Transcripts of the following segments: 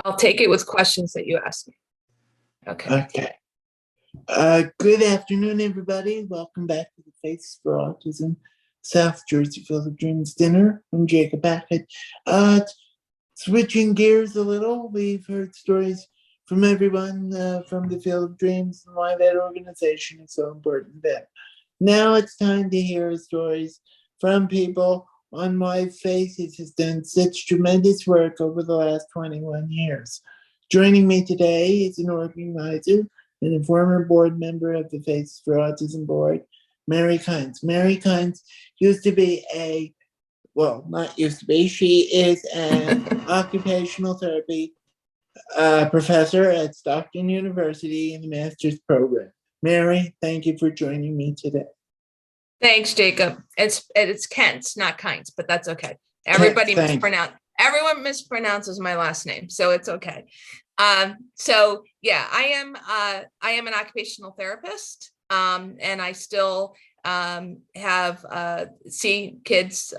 I'll take it with questions that you ask me. Okay. Okay. Good afternoon, everybody. Welcome back to the Face for Autism South Jersey Field of Dreams dinner. I'm Jacob Hackett. Switching gears a little, we've heard stories from everyone from the Field of Dreams and why that organization is so important to them. Now it's time to hear stories from people on why Faces has done such tremendous work over the last 21 years. Joining me today is an organizer and a former board member of the Faces for Autism board, Mary Kynes. Mary Kynes used to be not used to be, she is an occupational therapy professor at Stockton University in the master's program. Mary, thank you for joining me today. Thanks, Jacob. It's Kent, not Kynes, but that's okay. Everyone mispronounces my last name, so it's okay. So yeah, I am an occupational therapist, and I still see kids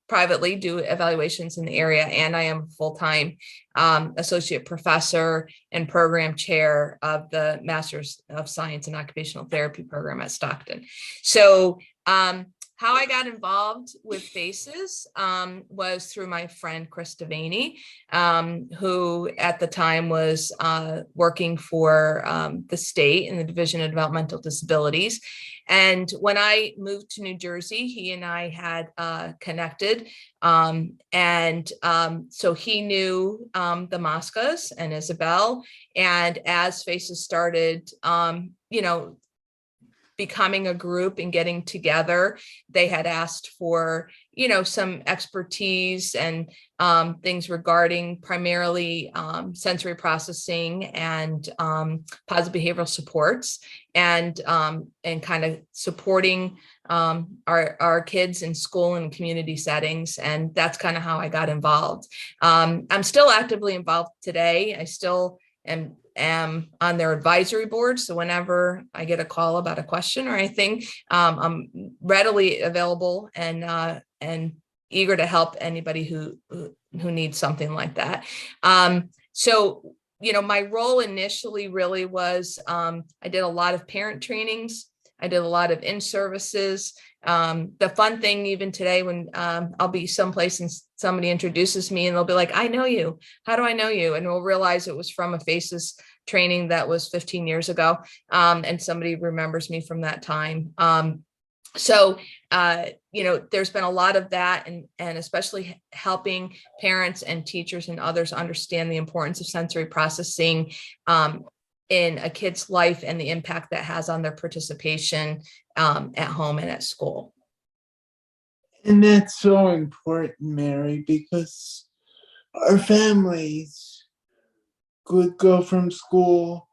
privately, do evaluations in the area, and I am a full-time associate professor and program chair of the Master's of Science in Occupational Therapy program at Stockton. So how I got involved with Faces was through my friend Chris Devaney, who at the time was working for the state in the Division of Developmental Disabilities. And when I moved to New Jersey, he and I had connected. So he knew the Moscas and Isabel. And as Faces started, becoming a group and getting together, they had asked for, some expertise and things regarding primarily sensory processing and positive behavioral supports, and kind of supporting our kids in school and community settings. And that's kind of how I got involved. I'm still actively involved today. I still am on their advisory board. So whenever I get a call about a question or anything, I'm readily available and eager to help anybody who needs something like that. So, my role initially really was, I did a lot of parent trainings. I did a lot of in-services. The fun thing even today when I'll be someplace and somebody introduces me and they'll be like, I know you. How do I know you? And we'll realize it was from a Faces training that was 15 years ago. And somebody remembers me from that time. So there's been a lot of that, and especially helping parents and teachers and others understand the importance of sensory processing in a kid's life and the impact that has on their participation at home and at school. And that's so important, Mary, because our families could go from school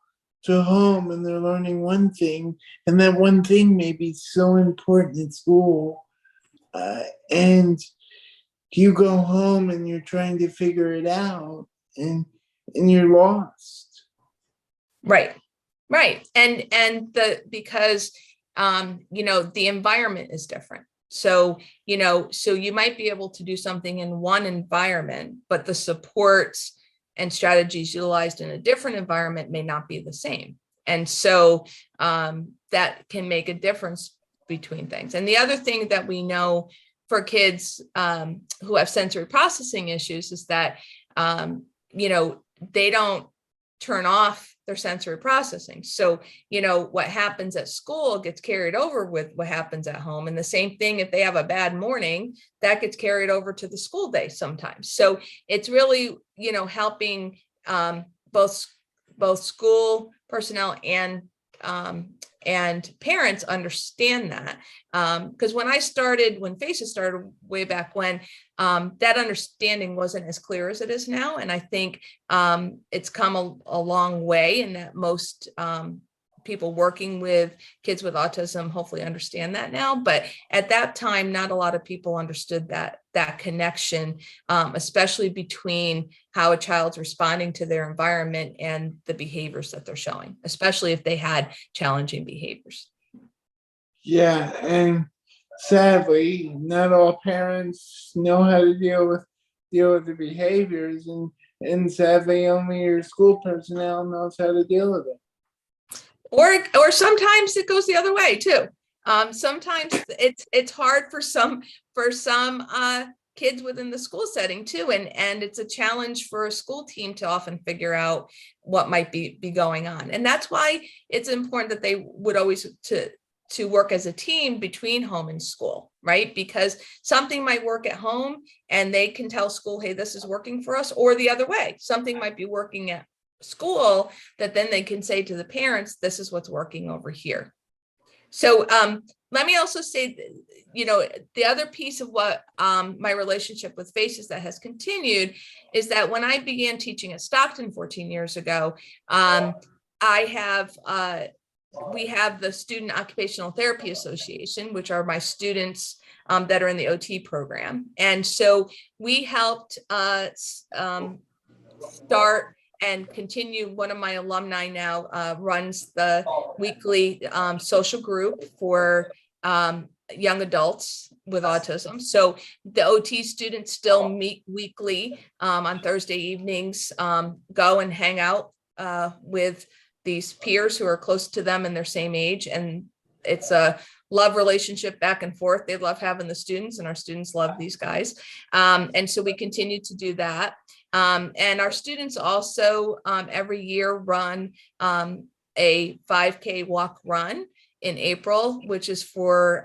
to home and they're learning one thing, and that one thing may be so important at school. And you go home and you're trying to figure it out and you're lost. Right. And because the environment is different. So you might be able to do something in one environment, but the supports and strategies utilized in a different environment may not be the same. And so that can make a difference between things. And the other thing that we know for kids who have sensory processing issues is that, they don't turn off their sensory processing. So, what happens at school gets carried over with what happens at home. And the same thing, if they have a bad morning, that gets carried over to the school day sometimes. So it's really, helping both school personnel and parents understand that. Because when Faces started way back when, that understanding wasn't as clear as it is now. And I think it's come a long way, and that most people working with kids with autism hopefully understand that now. But at that time, not a lot of people understood that connection, especially between how a child's responding to their environment and the behaviors that they're showing, especially if they had challenging behaviors. Yeah, and sadly, not all parents know how to deal with the behaviors, and And sadly, only your school personnel knows how to deal with it. Or sometimes it goes the other way too. Sometimes it's hard for some kids within the school setting too, and it's a challenge for a school team to often figure out what might be going on. And that's why it's important that they would always to work as a team between home and school, right? Because something might work at home and they can tell school, hey, this is working for us, or the other way, something might be working at school that then they can say to the parents, this is what's working over here. So let me also say, the other piece of what my relationship with FACES that has continued is that when I began teaching at Stockton 14 years ago, we have the Student Occupational Therapy Association, which are my students that are in the OT program. And so we helped start and continue. One of my alumni now runs the weekly social group for young adults with autism. So the OT students still meet weekly on Thursday evenings, go and hang out with these peers who are close to them and their same age. And it's a love relationship back and forth. They love having the students and our students love these guys. And so we continue to do that. And our students also every year run a 5K walk run in April, which is for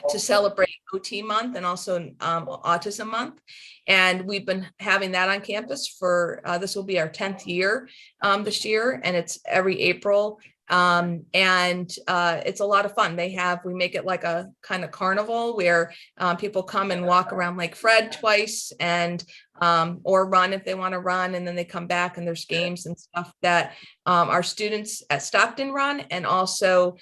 to celebrate OT month and also autism month. And we've been having that on campus for, this will be our 10th year this year, and it's every April. And it's a lot of fun. We make it like a kind of carnival where people come and walk around Lake Fred twice and or run if they want to run, and then they come back and there's games and stuff that our students at Stockton run, and also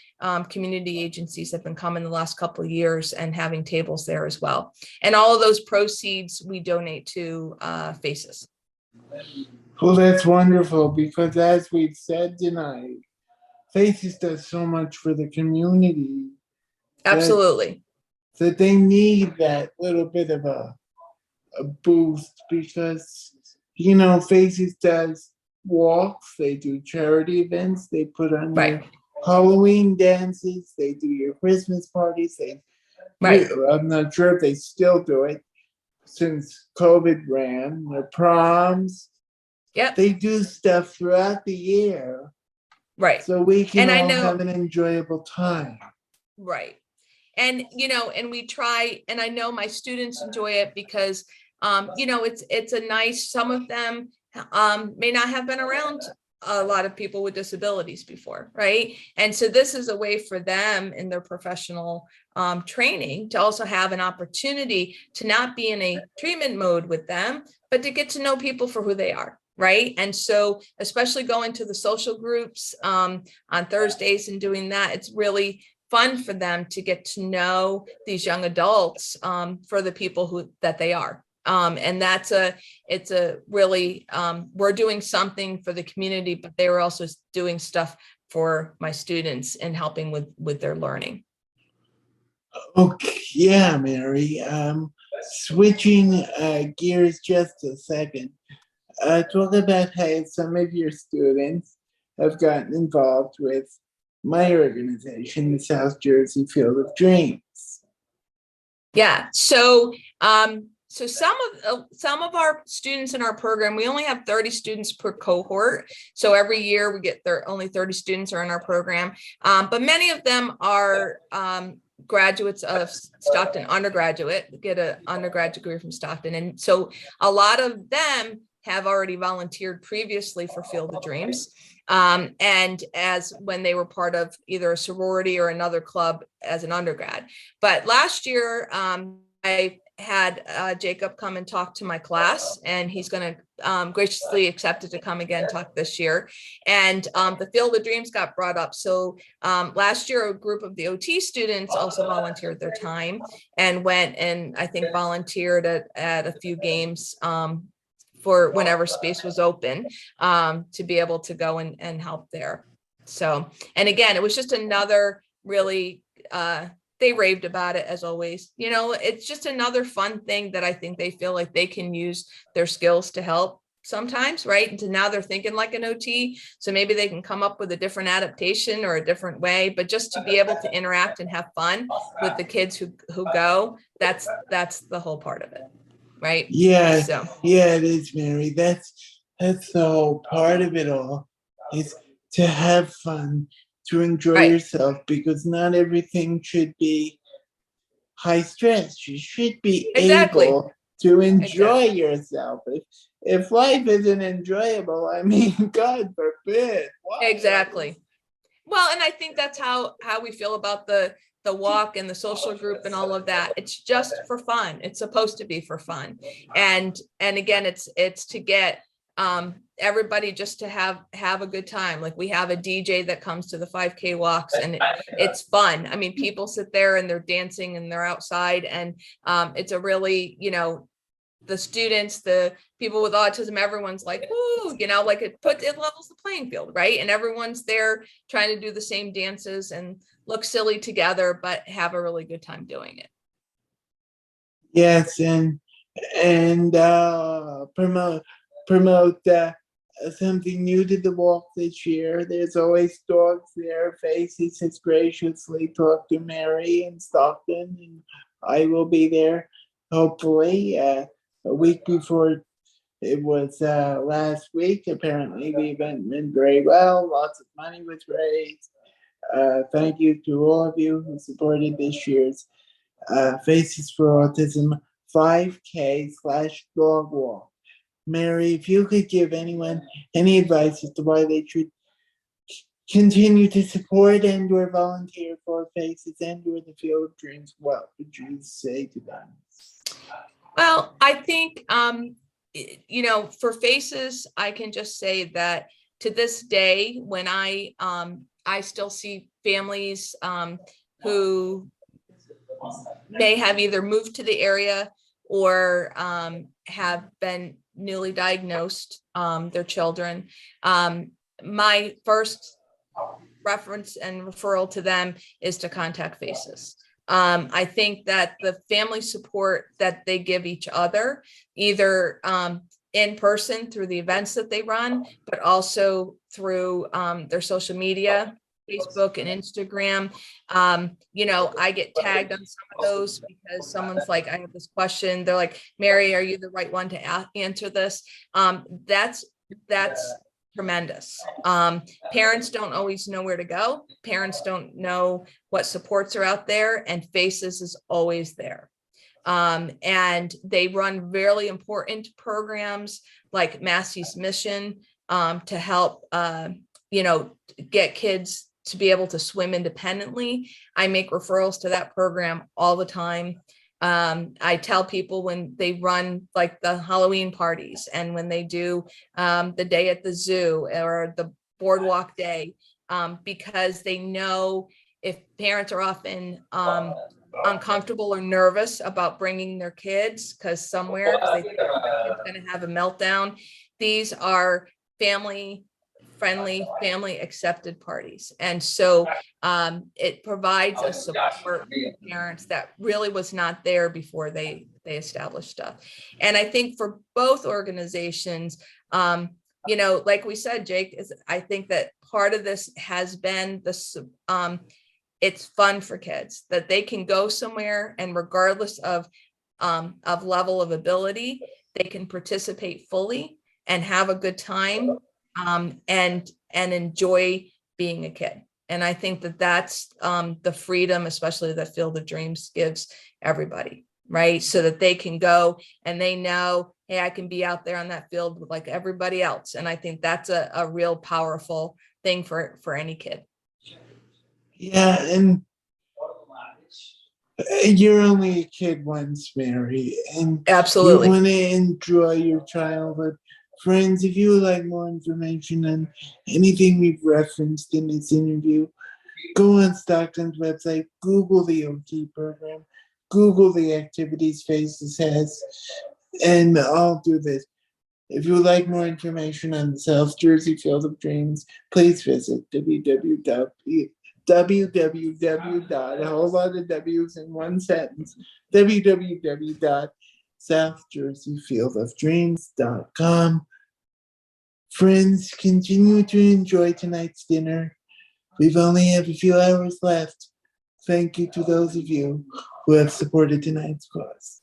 community agencies have been coming the last couple of years and having tables there as well. And all of those proceeds we donate to FACES. Well, that's wonderful, because as we've said tonight, FACES does so much for the community. Absolutely. That they need that little bit of a boost, because, FACES does walks, they do charity events, they put on your Halloween dances, they do your Christmas parties. I'm not sure if they still do it since COVID ran, their proms. Yep. They do stuff throughout the year. Right. So we can all have an enjoyable time. Right. And, and we try, and I know my students enjoy it because, it's a nice, some of them may not have been around a lot of people with disabilities before, right? And so this is a way for them in their professional training to also have an opportunity to not be in a treatment mode with them, but to get to know people for who they are. Right. And so especially going to the social groups on Thursdays and doing that, it's really fun for them to get to know these young adults for the people that they are. And it's a really, we're doing something for the community, but they were also doing stuff for my students and helping with their learning. Okay, yeah, Mary. Switching gears just a second. Talk about how some of your students have gotten involved with my organization, the South Jersey Field of Dreams. Yeah, so some of our students in our program, we only have 30 students per cohort. So every year we get only 30 students are in our program, but many of them are graduates of Stockton undergraduate, get an undergraduate degree from Stockton, and so a lot of them have already volunteered previously for Field of Dreams. And as when they were part of either a sorority or another club as an undergrad. But last year, I had Jacob come and talk to my class, and he's going to graciously accepted to come again talk this year. And the Field of Dreams got brought up. So last year, a group of the OT students also volunteered their time and went and I think volunteered at a few games for whenever space was open to be able to go and help there. So, and again, it was just another really, they raved about it as always. It's just another fun thing that I think they feel like they can use their skills to help sometimes, right? And now they're thinking like an OT. So maybe they can come up with a different adaptation or a different way, but just to be able to interact and have fun with the kids who go, that's the whole part of it. Right. Yeah, So yeah, it is, Mary. That's the whole part of it all, is to have fun, to enjoy right. yourself, because not everything should be high stress. You should be Exactly. able to enjoy Exactly. yourself. If life isn't enjoyable, I mean, God forbid. Why? Exactly. Well, and I think that's how we feel about the walk and the social group and all of that. It's just for fun. It's supposed to be for fun. And again, it's to get everybody just to have a good time. Like we have a DJ that comes to the 5K walks, and it's fun. I mean, people sit there and they're dancing and they're outside, and it's a really, the students, the people with autism, everyone's like, woo, like it levels the playing field, right? And everyone's there trying to do the same dances and look silly together, but have a really good time doing it. Yes, and promote something new to the walk this year. There's always dogs there. Faces has graciously talked to Mary in Stockton, and I will be there hopefully a week before. It was last week. Apparently, the event went very well. Lots of money was raised. Thank you to all of you who supported this year's Faces for Autism 5K/dog walk. Mary, if you could give anyone any advice as to why they should continue to support and or volunteer for Faces and or the Field of Dreams, what would you say to them? Well, I think, for Faces, I can just say that to this day, when I still see families who may have either moved to the area or have been newly diagnosed, their children. My first reference and referral to them is to contact Faces. I think that the family support that they give each other, either in person through the events that they run, but also through their social media, Facebook and Instagram. I get tagged on some of those because someone's like, I have this question. They're like, Mary, are you the right one to answer this? That's tremendous. Parents don't always know where to go. Parents don't know what supports are out there, and Faces is always there. And they run really important programs like Massey's Mission to help, get kids to be able to swim independently. I make referrals to that program all the time. I tell people when they run like the Halloween parties and when they do the day at the zoo or the boardwalk day, because they know if parents are often uncomfortable or nervous about bringing their kids because they think the kid's going to have a meltdown. These are family friendly, family accepted parties. And so it provides a support for parents that really was not there before they established stuff. And I think for both organizations, like we said, Jake, I think that part of this has been this, it's fun for kids that they can go somewhere and regardless of level of ability, they can participate fully and have a good time and enjoy being a kid. And I think that that's the freedom, especially that Field of Dreams gives everybody, right? So that they can go and they know, hey, I can be out there on that field like everybody else. And I think that's a real powerful thing for any kid. Yeah, and you're only a kid once, Mary, and you Absolutely. want to enjoy your childhood. Friends, if you would like more information on anything we've referenced in this interview, go on Stockton's website, Google the OT program, Google the activities Faces has, and I'll do this. If you would like more information on the South Jersey Field of Dreams, please visit www. A whole lot of W's in one sentence, www.southjerseyfieldofdreams.com. Friends, continue to enjoy tonight's dinner. We've only have a few hours left. Thank you to those of you who have supported tonight's cause.